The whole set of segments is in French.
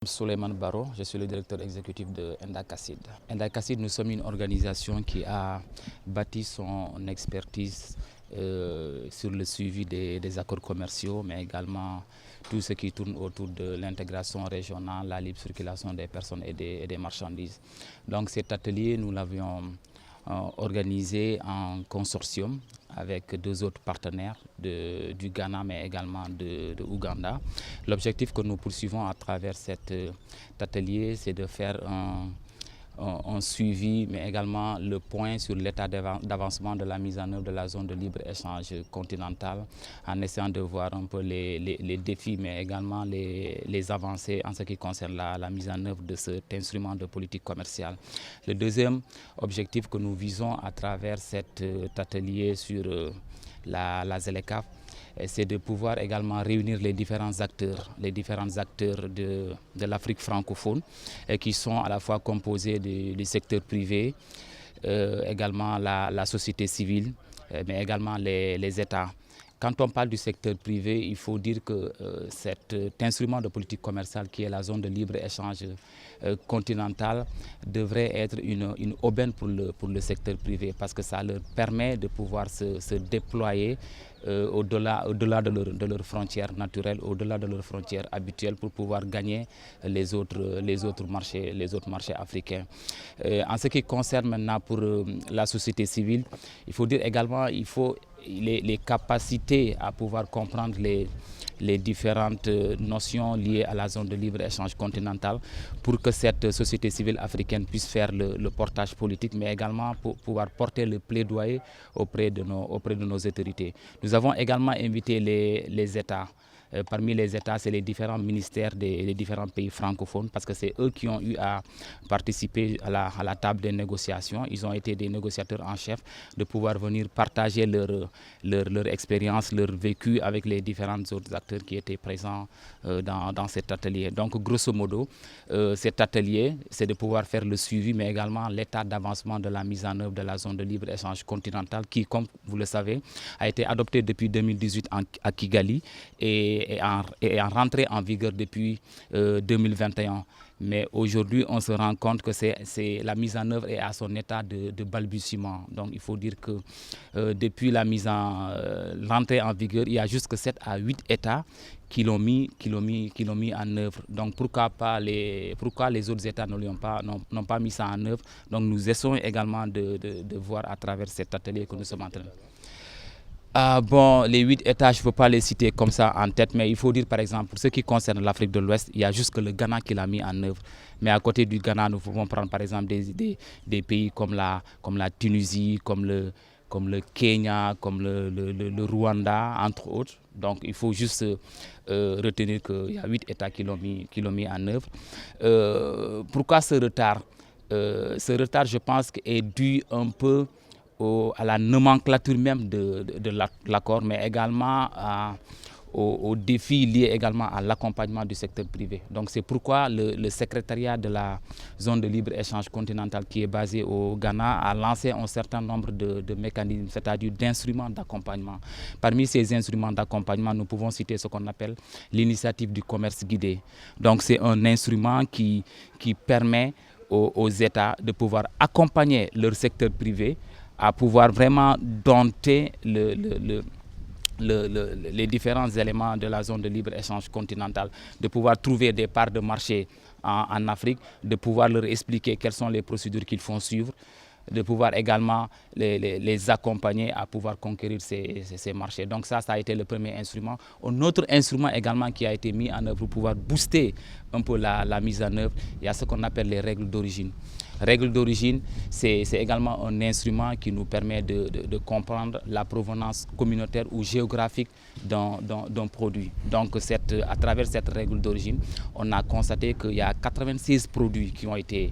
Souleymane Baro, je suis le directeur exécutif de Endacassid. Endacassid, nous sommes une organisation qui a bâti son expertise sur le suivi des accords commerciaux, mais également tout ce qui tourne autour de l'intégration régionale, la libre circulation des personnes et des marchandises. Donc cet atelier, nous l'avions organisé en consortium avec deux autres partenaires du Ghana mais également de Ouganda. L'objectif que nous poursuivons à travers cet atelier, c'est de faire un suivi mais également le point sur l'état d'avancement de la mise en œuvre de la zone de libre-échange continentale en essayant de voir un peu les défis mais également les avancées en ce qui concerne la mise en œuvre de cet instrument de politique commerciale. Le deuxième objectif que nous visons à travers cet atelier sur la ZLECAf, c'est de pouvoir également réunir les différents acteurs de l'Afrique francophone qui sont à la fois composés du secteur privé, également la société civile, mais également les États. Quand on parle du secteur privé, il faut dire que cet instrument de politique commerciale qui est la zone de libre-échange continentale devrait être une aubaine pour le secteur privé parce que ça leur permet de pouvoir se déployer au-delà de leurs frontières naturelles, au-delà de leurs frontières habituelles pour pouvoir gagner les autres marchés africains. En ce qui concerne maintenant pour la société civile, il faut dire également les capacités à pouvoir comprendre les différentes notions liées à la zone de libre-échange continentale pour que cette société civile africaine puisse faire le portage politique, mais également pour pouvoir porter le plaidoyer auprès de nos autorités. Nous avons également invité les États. Parmi les États, c'est les différents ministères des différents pays francophones parce que c'est eux qui ont eu à participer à la table des négociations. Ils ont été des négociateurs en chef de pouvoir venir partager leur expérience, leur vécu avec les différents autres acteurs qui étaient présents dans cet atelier. Donc, grosso modo, cet atelier, c'est de pouvoir faire le suivi, mais également l'état d'avancement de la mise en œuvre de la zone de libre-échange continentale qui, comme vous le savez, a été adoptée depuis 2018 à Kigali et en rentrée en vigueur depuis 2021. Mais aujourd'hui, on se rend compte que la mise en œuvre est à son état de balbutiement. Donc, il faut dire que depuis l'entrée en vigueur, il y a jusque 7 à 8 États qui l'ont mis en œuvre. Donc, pourquoi les autres États n'ont pas mis ça en œuvre? Donc, nous essayons également de voir à travers cet atelier que nous sommes en train de... Bon, les 8 États, je ne peux pas les citer comme ça en tête, mais il faut dire par exemple, pour ce qui concerne l'Afrique de l'Ouest, il y a juste que le Ghana qui l'a mis en œuvre. Mais à côté du Ghana, nous pouvons prendre par exemple des pays comme la Tunisie, comme le Kenya, comme le Rwanda, entre autres. Donc il faut juste retenir qu'il y a 8 États qui l'ont mis en œuvre. Pourquoi ce retard? Ce retard, je pense, est dû un peu à la nomenclature même de l'accord, mais également aux défis liés également à l'accompagnement du secteur privé. Donc c'est pourquoi le secrétariat de la zone de libre-échange continentale qui est basé au Ghana a lancé un certain nombre de mécanismes, c'est-à-dire d'instruments d'accompagnement. Parmi ces instruments d'accompagnement, nous pouvons citer ce qu'on appelle l'initiative du commerce guidé. Donc c'est un instrument qui permet aux États de pouvoir accompagner leur secteur privé à pouvoir vraiment dompter les différents éléments de la zone de libre-échange continentale, de pouvoir trouver des parts de marché en Afrique, de pouvoir leur expliquer quelles sont les procédures qu'ils font suivre, de pouvoir également les accompagner à pouvoir conquérir ces marchés. Donc ça a été le premier instrument. Un autre instrument également qui a été mis en œuvre pour pouvoir booster un peu la mise en œuvre, il y a ce qu'on appelle les règles d'origine. Règles d'origine, c'est également un instrument qui nous permet de comprendre la provenance communautaire ou géographique d'un produit. Donc à travers cette règle d'origine, on a constaté qu'il y a 96 produits qui ont été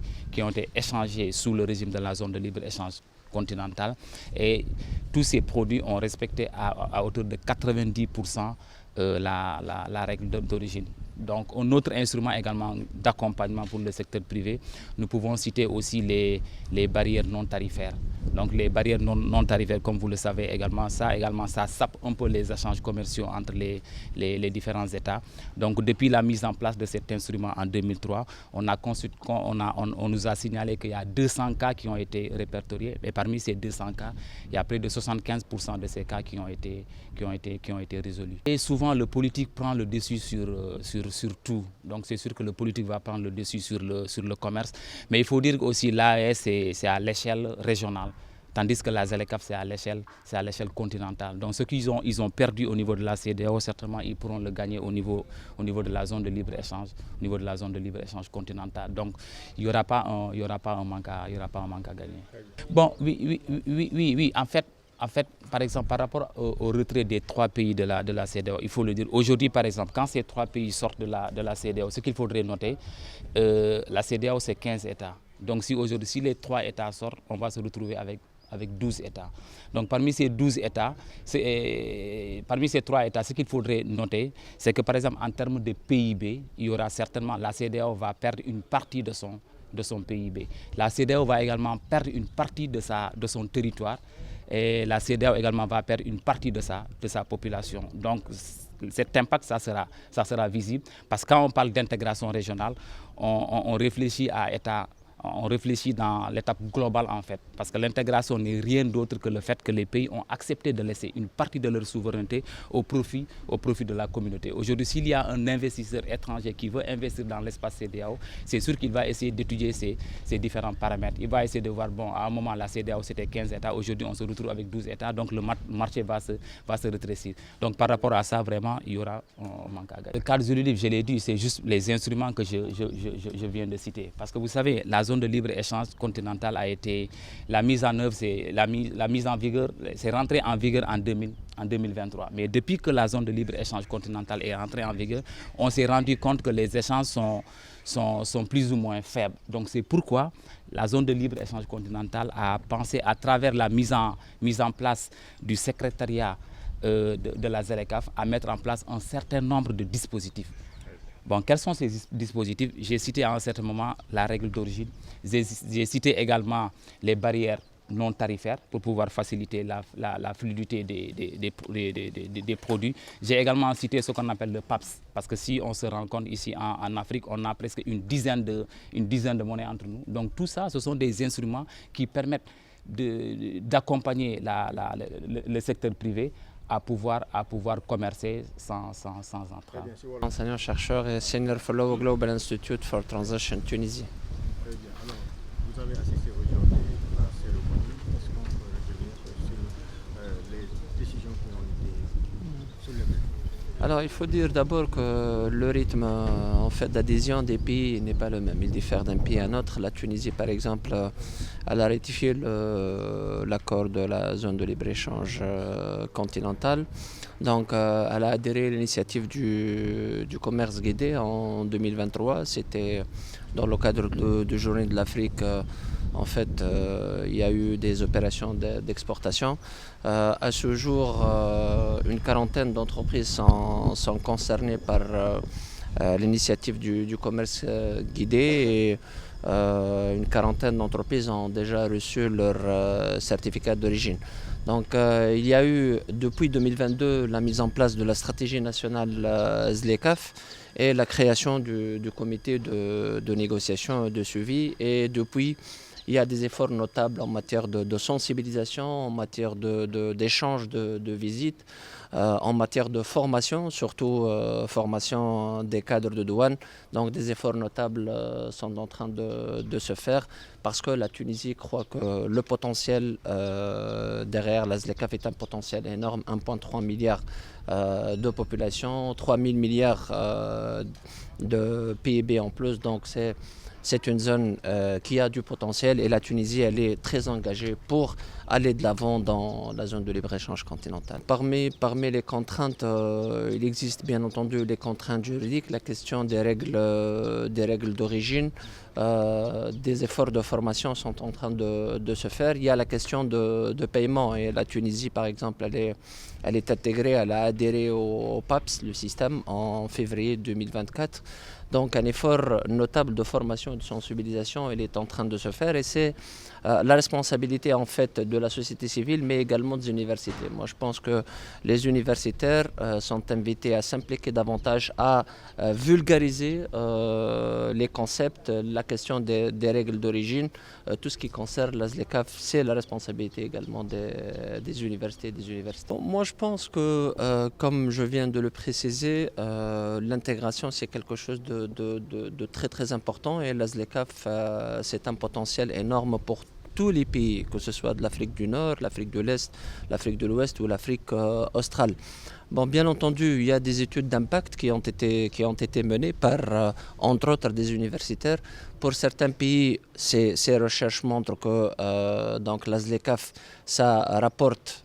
échangés sous le régime de la zone de libre-échange continentale et tous ces produits ont respecté à hauteur de 90% la règle d'origine. Donc un autre instrument également d'accompagnement pour le secteur privé, nous pouvons citer aussi les barrières non tarifaires. Donc les barrières non tarifaires, comme vous le savez également, ça sape un peu les échanges commerciaux entre les différents États. Donc depuis la mise en place de cet instrument en 2003, on nous a signalé qu'il y a 200 cas qui ont été répertoriés. Et parmi ces 200 cas, il y a près de 75% de ces cas qui ont été résolus. Et souvent, le politique prend le dessus sur tout. Donc c'est sûr que le politique va prendre le dessus sur le commerce. Mais il faut dire aussi l'AES, c'est à l'échelle régionale. Tandis que la ZLECAf, c'est à l'échelle continentale. Donc ce qu'ils ont perdu au niveau de la CEDEAO, certainement, ils pourront le gagner au niveau de la zone de libre-échange, au niveau de la zone de libre-échange continentale. Donc il n'y aura pas un manque à gagner. Bon, oui. En fait, par exemple, par rapport au retrait des 3 pays de la CEDEAO, il faut le dire. Aujourd'hui, par exemple, quand ces 3 pays sortent de la CEDEAO, ce qu'il faudrait noter, la CEDEAO, c'est 15 États. Donc si aujourd'hui, si les 3 États sortent, on va se retrouver avec 12 États. Donc parmi ces 12 États, parmi ces 3 États, ce qu'il faudrait noter, c'est que par exemple en termes de PIB, il y aura certainement, la CEDEAO va perdre une partie de son PIB. La CEDEAO va également perdre une partie de son territoire et la CEDEAO également va perdre une partie de sa population. Donc cet impact, ça sera visible parce que quand on parle d'intégration régionale, on réfléchit à État. On réfléchit dans l'étape globale en fait, parce que l'intégration n'est rien d'autre que le fait que les pays ont accepté de laisser une partie de leur souveraineté au profit de la communauté. Aujourd'hui, s'il y a un investisseur étranger qui veut investir dans l'espace CEDEAO, c'est sûr qu'il va essayer d'étudier ces différents paramètres. Il va essayer de voir, bon, à un moment, la CEDEAO c'était 15 États, aujourd'hui on se retrouve avec 12 États, donc le marché va se rétrécir. Donc par rapport à ça, vraiment, il y aura un manque à gagner. Le cadre juridique, je l'ai dit, c'est juste les instruments que je viens de citer. Parce que vous savez, la zone de libre-échange continentale a été, la mise en œuvre, la mise en vigueur, c'est rentré en vigueur en 2023. Mais depuis que la zone de libre-échange continentale est rentrée en vigueur, on s'est rendu compte que les échanges sont plus ou moins faibles. Donc c'est pourquoi la zone de libre-échange continentale a pensé à travers la mise en place du secrétariat de la ZLECAf à mettre en place un certain nombre de dispositifs. Bon, quels sont ces dispositifs? J'ai cité à un certain moment la règle d'origine. J'ai cité également les barrières non tarifaires pour pouvoir faciliter la fluidité des produits. J'ai également cité ce qu'on appelle le PAPS, parce que si on se rend compte ici en Afrique, on a presque une dizaine de monnaies entre nous. Donc tout ça, ce sont des instruments qui permettent d'accompagner le secteur privé à pouvoir commercer sans entrave. Enseignant-chercheur et Senior Fellow au Global Institute for Transition Tunisie. Très bien. Alors, vous avez assisté aujourd'hui à la cérémonie. Est-ce qu'on peut revenir sur les décisions qui ont été soulevées? Alors il faut dire d'abord que le rythme en fait, d'adhésion des pays n'est pas le même. Il diffère d'un pays à un autre. La Tunisie par exemple, elle a ratifié l'accord de la zone de libre-échange continentale. Donc elle a adhéré à l'initiative du commerce guidé en 2023. C'était dans le cadre de Journée de l'Afrique. En fait, il y a eu des opérations d'exportation. À ce jour, une quarantaine d'entreprises sont concernées par l'initiative du commerce guidé et une quarantaine d'entreprises ont déjà reçu leur certificat d'origine. Donc il y a eu depuis 2022 la mise en place de la stratégie nationale ZLECAf et la création du comité de négociation et de suivi. Et depuis, il y a des efforts notables en matière de sensibilisation, en matière d'échange de visites, en matière de formation, surtout formation des cadres de douane. Donc des efforts notables sont en train de se faire parce que la Tunisie croit que le potentiel derrière la ZLECAf est un potentiel énorme, 1,3 milliard de population, 3 000 milliards de PIB en plus. Donc c'est une zone qui a du potentiel et la Tunisie elle est très engagée pour aller de l'avant dans la zone de libre-échange continentale. Parmi parmi les contraintes, il existe bien entendu les contraintes juridiques, la question des règles d'origine. Des efforts de formation sont en train de se faire. Il y a la question de paiement et la Tunisie, par exemple, elle est intégrée, elle a adhéré au PAPS, le système, en février 2024. Donc un effort notable de formation et de sensibilisation, il est en train de se faire et c'est la responsabilité en fait de la société civile mais également des universités. Moi je pense que les universitaires sont invités à s'impliquer davantage, à vulgariser les concepts, la question des règles d'origine, tout ce qui concerne la ZLECAf, c'est la responsabilité également des universités et des universités. Bon, moi je pense que comme je viens de le préciser, l'intégration c'est quelque chose de très très important et la ZLECAf c'est un potentiel énorme pour tous les pays, que ce soit de l'Afrique du Nord, l'Afrique de l'Est, l'Afrique de l'Ouest ou l'Afrique australe. Bon, bien entendu, il y a des études d'impact qui ont été menées par, entre autres, des universitaires. Pour certains pays, ces recherches montrent que donc la ZLECAf, ça rapporte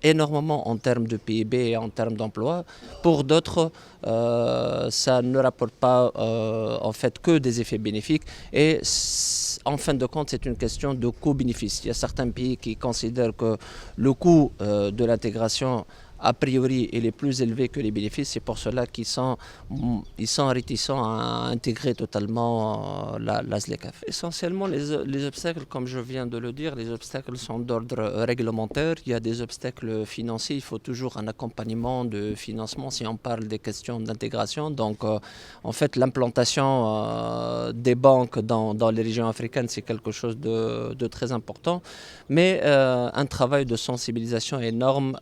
énormément en termes de PIB et en termes d'emploi. Pour d'autres, ça ne rapporte pas en fait que des effets bénéfiques. Et en fin de compte, c'est une question de coût-bénéfice. Il y a certains pays qui considèrent que le coût de l'intégration a priori, il est plus élevé que les bénéfices. C'est pour cela qu'ils sont réticents à intégrer totalement la ZLECAf. Essentiellement, les obstacles, comme je viens de le dire, les obstacles sont d'ordre réglementaire. Il y a des obstacles financiers. Il faut toujours un accompagnement de financement si on parle des questions d'intégration. Donc, en fait, l'implantation des banques dans les régions africaines, c'est quelque chose de très important. Mais un travail de sensibilisation énorme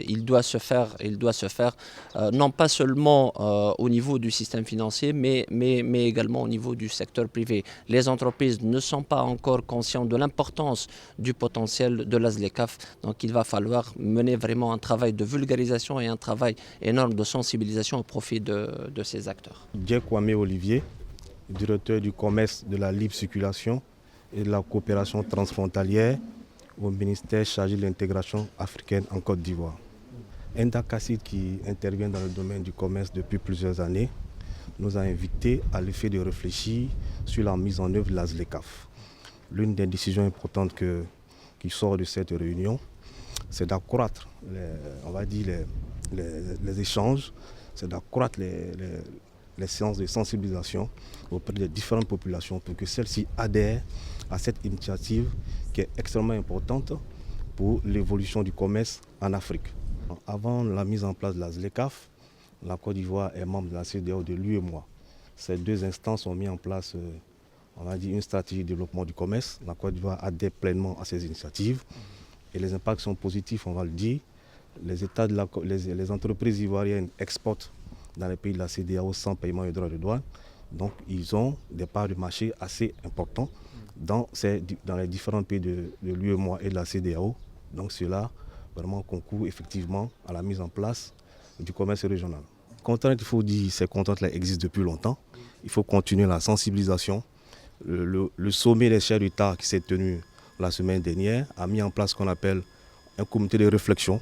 il doit se faire non pas seulement au niveau du système financier, mais également au niveau du secteur privé. Les entreprises ne sont pas encore conscientes de l'importance du potentiel de la ZLECAf, donc il va falloir mener vraiment un travail de vulgarisation et un travail énorme de sensibilisation au profit de ces acteurs. Dieu Kwame Olivier, directeur du commerce, de la libre circulation et de la coopération transfrontalière au ministère chargé de l'intégration africaine en Côte d'Ivoire. Enda Kassid, qui intervient dans le domaine du commerce depuis plusieurs années, nous a invités à l'effet de réfléchir sur la mise en œuvre de la ZLECAf. L'une des décisions importantes qui sort de cette réunion, c'est d'accroître les échanges, c'est d'accroître les séances de sensibilisation auprès des différentes populations pour que celles-ci adhèrent à cette initiative qui est extrêmement importante pour l'évolution du commerce en Afrique. Avant la mise en place de la ZLECAf, la Côte d'Ivoire est membre de la CEDEAO de l'UEMOA. Ces deux instances ont mis en place une stratégie de développement du commerce. La Côte d'Ivoire adhère pleinement à ces initiatives et les impacts sont positifs, on va le dire. Les entreprises ivoiriennes exportent dans les pays de la CEDEAO sans paiement et droits de douane. Donc ils ont des parts de marché assez importantes dans les différents pays de l'UEMOA et de la CEDEAO. Donc cela vraiment concourt effectivement à la mise en place du commerce régional. Contraintes, il faut dire, ces contraintes-là existent depuis longtemps. Il faut continuer la sensibilisation. Le sommet des chefs d'État qui s'est tenu la semaine dernière a mis en place ce qu'on appelle un comité de réflexion.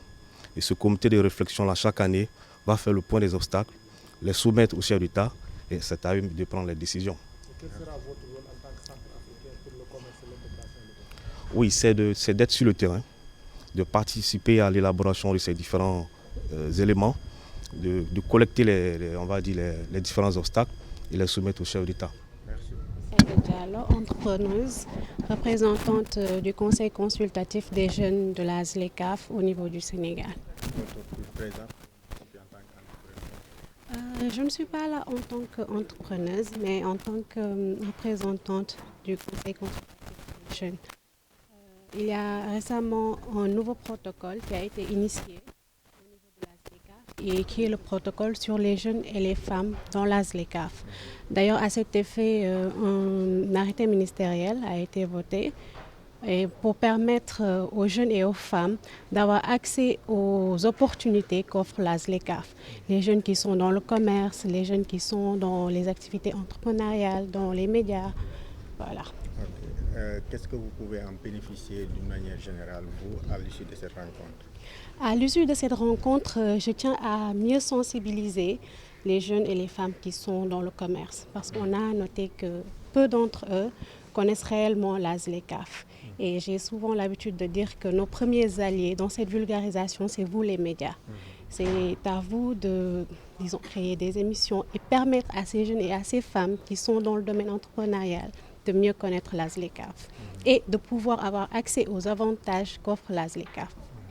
Et ce comité de réflexion-là, chaque année, va faire le point des obstacles, les soumettre aux chefs d'État et c'est à eux de prendre les décisions. Quel sera votre rôle en tant que centrafricain pour le commerce et l'intégration? Oui, c'est d'être sur le terrain, de participer à l'élaboration de ces différents éléments, de collecter les différents obstacles et les soumettre aux chefs d'État. Aïda Diallo, entrepreneuse, représentante du Conseil consultatif des jeunes de la ZLECAf au niveau du Sénégal. Je ne suis pas là en tant qu'entrepreneuse, mais en tant que représentante du Conseil consultatif des jeunes. Il y a récemment un nouveau protocole qui a été initié au niveau de la ZLECAf et qui est le protocole sur les jeunes et les femmes dans la ZLECAf. D'ailleurs, à cet effet, un arrêté ministériel a été voté et pour permettre aux jeunes et aux femmes d'avoir accès aux opportunités qu'offre la ZLECAf. Les jeunes qui sont dans le commerce, les jeunes qui sont dans les activités entrepreneuriales, dans les médias, voilà. Qu'est-ce que vous pouvez en bénéficier d'une manière générale, vous, à l'issue de cette rencontre? À l'issue de cette rencontre, je tiens à mieux sensibiliser les jeunes et les femmes qui sont dans le commerce, parce qu'on a noté que peu d'entre eux connaissent réellement la ZLECAf. Et j'ai souvent l'habitude de dire que nos premiers alliés dans cette vulgarisation, c'est vous les médias. C'est à vous de, disons, créer des émissions et permettre à ces jeunes et à ces femmes qui sont dans le domaine entrepreneurial de mieux connaître la ZLECAf et de pouvoir avoir accès aux avantages qu'offre la ZLECAf.